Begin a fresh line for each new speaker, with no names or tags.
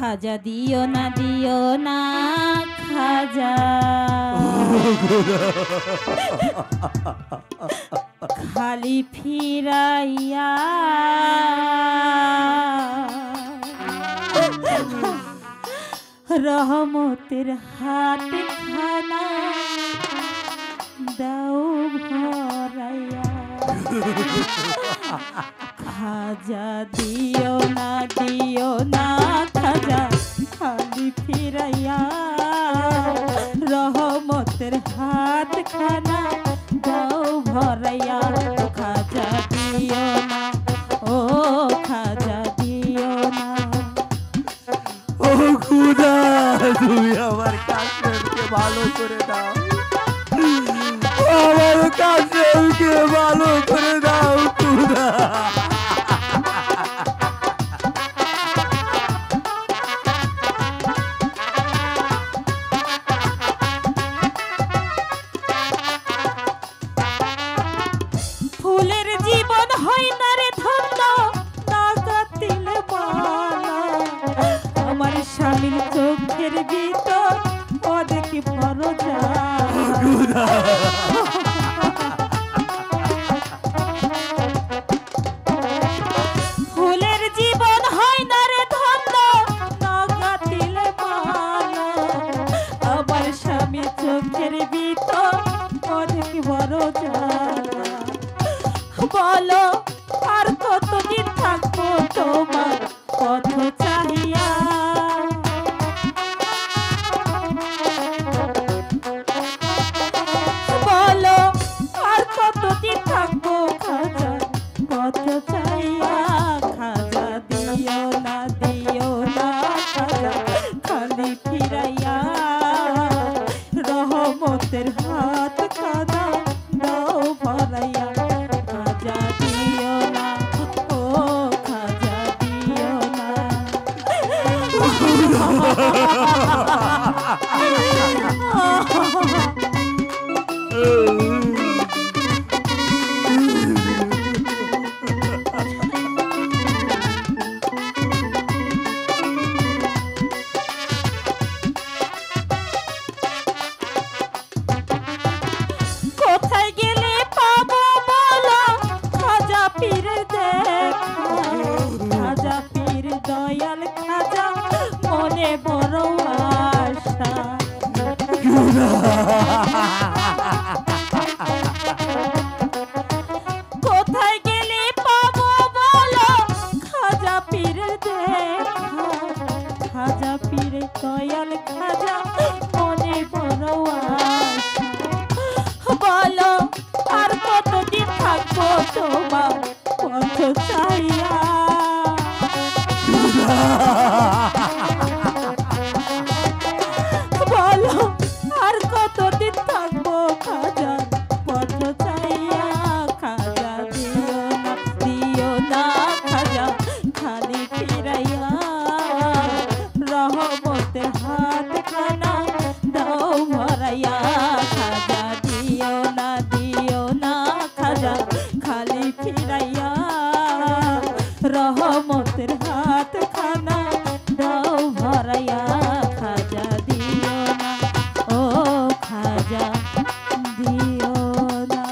খাজা দিও না খাজা খালি ফিরাইয়া রহমতের হাত খানা দাও ভরাইয়া খাজা দিও না খাজা খালি ফিরাইয়া রহমতের হাত খানা দাও ভরাইয়া খাজা দিও না ও খাজা দিও না।
ও খুদা তুমি আমার কাশিমকে ভালো করে দাও, আমার কাশিমকে ভালো করে দাও খুদা।
ফুলের জীবন হয় না রে ধন্য না গাতিলে মালা আমার স্বামীর চোখের ভিতর ও দেখি বড় জ্বালা। ফুলের জীবন হয় না রে ধন্য না গাতিলে মালা আমার স্বামীর চোখের ভিতর ও দেখি বড় জ্বালা। বলো আর কতদিন থাকবো তোমার পথ চাহিয়া বলো আর কতদিন থাকবো খাজা পথ চাহিয়া খাজা দিও না খাজা খালি ফিরাইয়া রহমতের হাত খাজা দাও ভরাইয়া খাজা দিও না ও খাজা দিও না। কোথায় গেলে পাবো বলো খাজা পীর দেখা খাজা পীর দয়াল খাজা মনে বড় আশা। কোথায় গেলে পাবো বলো খাজা পীর দেখা খাজা পীর দয়াল খাজা মনে বড় আশা। বলো আর কতদিন থাকবো তোমার পথ চাইয়া বলো আর কতদিন থাকবো খাজার পথ চাইয়া খাজা দিও না খাজা খালি ফিরাইয়া রহমতের হাত খানা দাও ভরাইয়া খাজা দিও না খাজা খালি ফিরাইয়া রহমতের হাত খানা দাও ভরাইয়া খাজা দিও না ও খাজা দিও না।